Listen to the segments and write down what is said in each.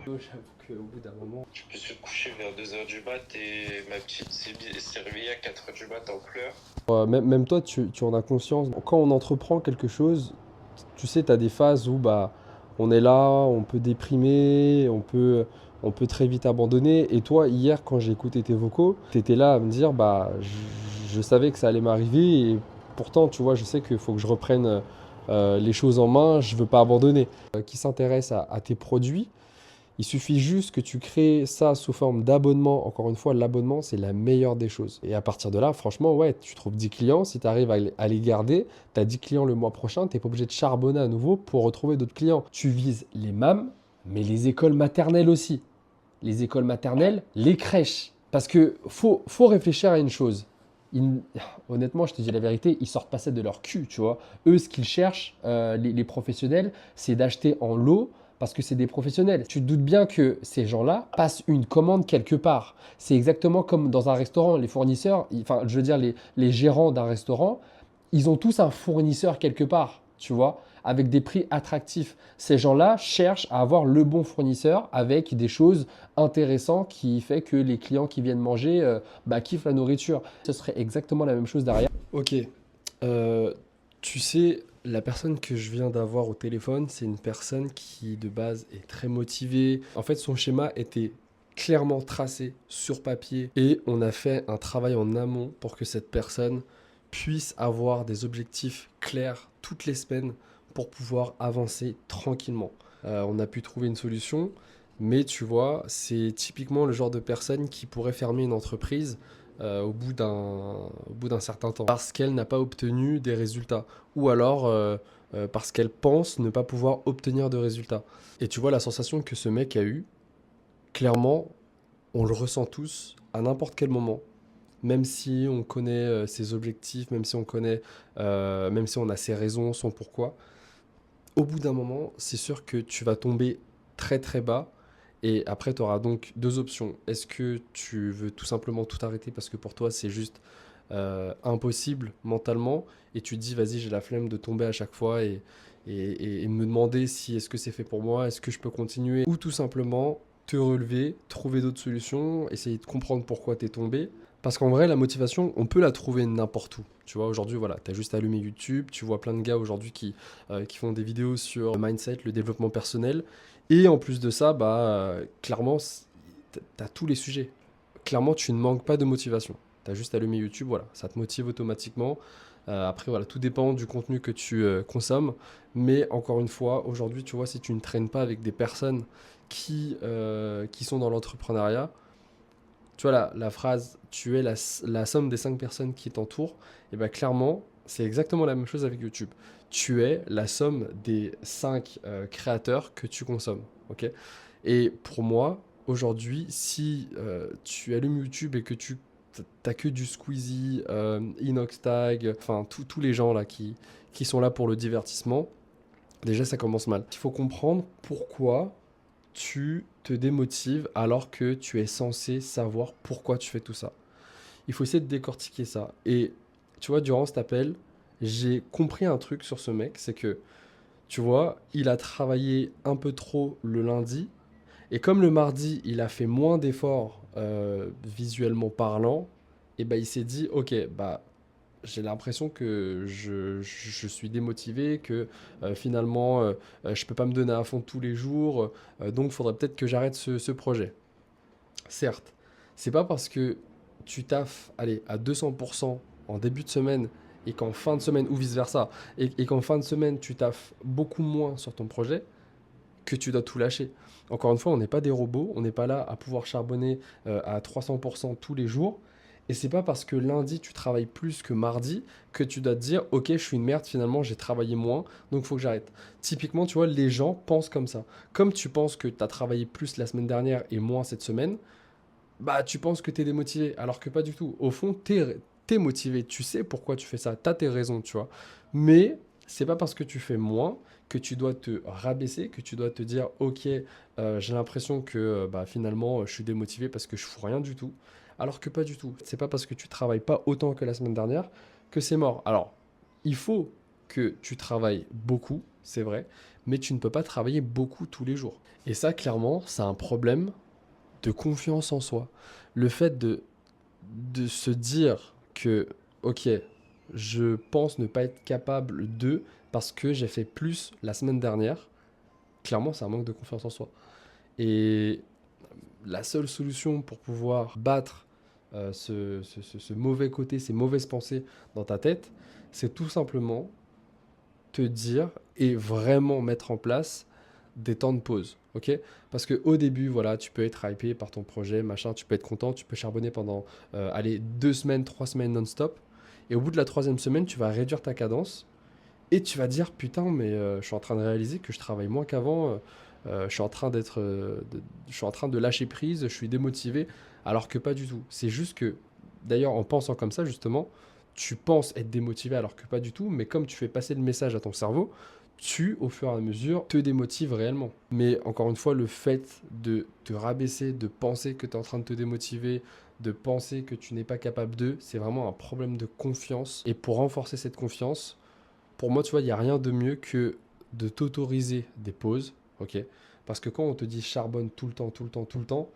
J'avoue qu'au bout d'un moment, Je me suis couché vers 2h du mat et ma petite s'est réveillée à 4h du mat en pleurs. même toi, tu en as conscience. Quand on entreprend quelque chose, tu sais, tu as des phases où bah, on est là, on peut déprimer, on peut très vite abandonner. Et toi, hier, quand j'ai écouté tes vocaux, tu étais là à me dire, bah, je savais que ça allait m'arriver. Et pourtant, tu vois, je sais qu'il faut que je reprenne les choses en main, je veux pas abandonner. Qui s'intéresse à tes produits, il suffit juste que tu crées ça sous forme d'abonnement. Encore une fois, l'abonnement, c'est la meilleure des choses. Et à partir de là, franchement, ouais, tu trouves 10 clients. Si tu arrives à les garder, tu as 10 clients le mois prochain, tu n'es pas obligé de charbonner à nouveau pour retrouver d'autres clients. Tu vises les MAM, mais les écoles maternelles aussi. Les écoles maternelles, les crèches. Parce que faut réfléchir à une chose. Ils- honnêtement, je te dis la vérité, ils sortent pas ça de leur cul, tu vois. Eux, ce qu'ils cherchent, les professionnels, c'est d'acheter en lot parce que c'est des professionnels. Tu te doutes bien que ces gens-là passent une commande quelque part. C'est exactement comme dans un restaurant. Les fournisseurs, enfin, je veux dire, les gérants d'un restaurant, ils ont tous un fournisseur quelque part, tu vois, avec des prix attractifs. Ces gens-là cherchent à avoir le bon fournisseur avec des choses intéressantes qui fait que les clients qui viennent manger bah, kiffent la nourriture. Ce serait exactement la même chose derrière. Ok, euh, tu sais, la personne que je viens d'avoir au téléphone, c'est une personne qui de base est très motivée. En fait, son schéma était clairement tracé sur papier et on a fait un travail en amont pour que cette personne puisse avoir des objectifs clairs toutes les semaines pour pouvoir avancer tranquillement. On a pu trouver une solution, mais tu vois, c'est typiquement le genre de personne qui pourrait fermer une entreprise au bout d'un certain temps parce qu'elle n'a pas obtenu des résultats ou alors parce qu'elle pense ne pas pouvoir obtenir de résultats. Et tu vois la sensation que ce mec a eue, clairement, on le ressent tous à n'importe quel moment. Même si on connaît ses objectifs, même si on a ses raisons, son pourquoi, au bout d'un moment, c'est sûr que tu vas tomber très très bas. Et après, tu auras donc deux options. Est-ce que tu veux tout simplement tout arrêter parce que pour toi, c'est juste impossible mentalement et tu te dis, vas-y, j'ai la flemme de tomber à chaque fois et me demander si est-ce que c'est fait pour moi, est-ce que je peux continuer ou tout simplement te relever, trouver d'autres solutions, essayer de comprendre pourquoi tu es tombé. Parce qu'en vrai, la motivation, on peut la trouver n'importe où. Tu vois, aujourd'hui, voilà, tu as juste allumé YouTube, tu vois plein de gars aujourd'hui qui font des vidéos sur le mindset, le développement personnel. Et en plus de ça, bah, clairement, tu as tous les sujets. Clairement, tu ne manques pas de motivation. Tu as juste allumé YouTube, voilà, ça te motive automatiquement. Après, voilà, tout dépend du contenu que tu consommes. Mais encore une fois, aujourd'hui, tu vois, si tu ne traînes pas avec des personnes qui sont dans l'entrepreneuriat, tu vois, la phrase tu es la somme des 5 personnes qui t'entourent, et bien clairement, c'est exactement la même chose avec YouTube. Tu es la somme des 5 créateurs que tu consommes. Ok. Et pour moi, aujourd'hui, si tu allumes YouTube et que tu t'as que du Squeezie, Inoxtag, enfin tous les gens là qui sont là pour le divertissement, déjà ça commence mal. Il faut comprendre pourquoi tu te démotives alors que tu es censé savoir pourquoi tu fais tout ça. Il faut essayer de décortiquer ça. Et tu vois, durant cet appel, j'ai compris un truc sur ce mec, c'est que, tu vois, il a travaillé un peu trop le lundi, et comme le mardi, il a fait moins d'efforts visuellement parlant, et ben il s'est dit, ok, bah j'ai l'impression que je suis démotivé, que finalement je peux pas me donner à fond tous les jours, donc il faudrait peut-être que j'arrête ce projet. Certes, c'est pas parce que tu taffes, allez, à 200% en début de semaine et qu'en fin de semaine, ou vice-versa, et qu'en fin de semaine tu taffes beaucoup moins sur ton projet, que tu dois tout lâcher. Encore une fois, on n'est pas des robots, on n'est pas là à pouvoir charbonner à 300% tous les jours. Et c'est pas parce que lundi tu travailles plus que mardi que tu dois te dire ok je suis une merde finalement j'ai travaillé moins donc il faut que j'arrête. Typiquement tu vois les gens pensent comme ça. Comme tu penses que tu as travaillé plus la semaine dernière et moins cette semaine, bah tu penses que tu es démotivé alors que pas du tout. Au fond t'es motivé, tu sais pourquoi tu fais ça, tu as tes raisons tu vois. Mais c'est pas parce que tu fais moins que tu dois te rabaisser, que tu dois te dire ok j'ai l'impression que bah, finalement je suis démotivé parce que je fous rien du tout. Alors que pas du tout. C'est pas parce que tu travailles pas autant que la semaine dernière que c'est mort. Alors il faut que tu travailles beaucoup, c'est vrai, mais tu ne peux pas travailler beaucoup tous les jours. Et ça, clairement, c'est un problème de confiance en soi. Le fait de se dire que, ok, je pense ne pas être capable de parce que j'ai fait plus la semaine dernière, clairement, c'est un manque de confiance en soi. Et la seule solution pour pouvoir battre ce mauvais côté, ces mauvaises pensées dans ta tête, c'est tout simplement te dire et vraiment mettre en place des temps de pause, ok? Parce qu'au début, voilà, tu peux être hypé par ton projet, machin, tu peux être content, tu peux charbonner pendant, allez, 2 semaines, 3 semaines non-stop. Et au bout de la troisième semaine, tu vas réduire ta cadence et tu vas dire, putain, mais je suis en train de réaliser que je travaille moins qu'avant, je suis en train je suis en train de lâcher prise, je suis démotivé, alors que pas du tout. C'est juste que, d'ailleurs, en pensant comme ça, justement, tu penses être démotivé alors que pas du tout, mais comme tu fais passer le message à ton cerveau, tu, au fur et à mesure, te démotives réellement. Mais encore une fois, le fait de te rabaisser, de penser que tu es en train de te démotiver, de penser que tu n'es pas capable de, c'est vraiment un problème de confiance. Et pour renforcer cette confiance, pour moi, tu vois, il n'y a rien de mieux que de t'autoriser des pauses, ok? Parce que quand on te dit charbonne tout le temps, tout le temps, tout le temps,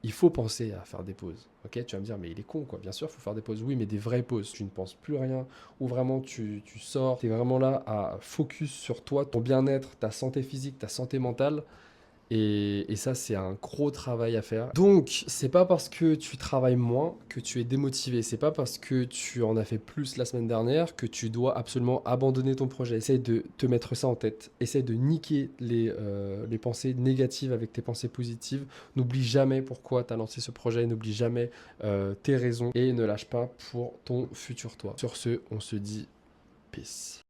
il faut penser à faire des pauses, ok? Tu vas me dire, mais il est con, quoi. Bien sûr, il faut faire des pauses. Oui, mais des vraies pauses. Tu ne penses plus rien, ou vraiment tu sors, tu es vraiment là à focus sur toi, ton bien-être, ta santé physique, ta santé mentale. Et ça, c'est un gros travail à faire. Donc, c'est pas parce que tu travailles moins que tu es démotivé. C'est pas parce que tu en as fait plus la semaine dernière que tu dois absolument abandonner ton projet. Essaye de te mettre ça en tête. Essaye de niquer les pensées négatives avec tes pensées positives. N'oublie jamais pourquoi tu as lancé ce projet. N'oublie jamais tes raisons. Et ne lâche pas pour ton futur toi. Sur ce, on se dit peace.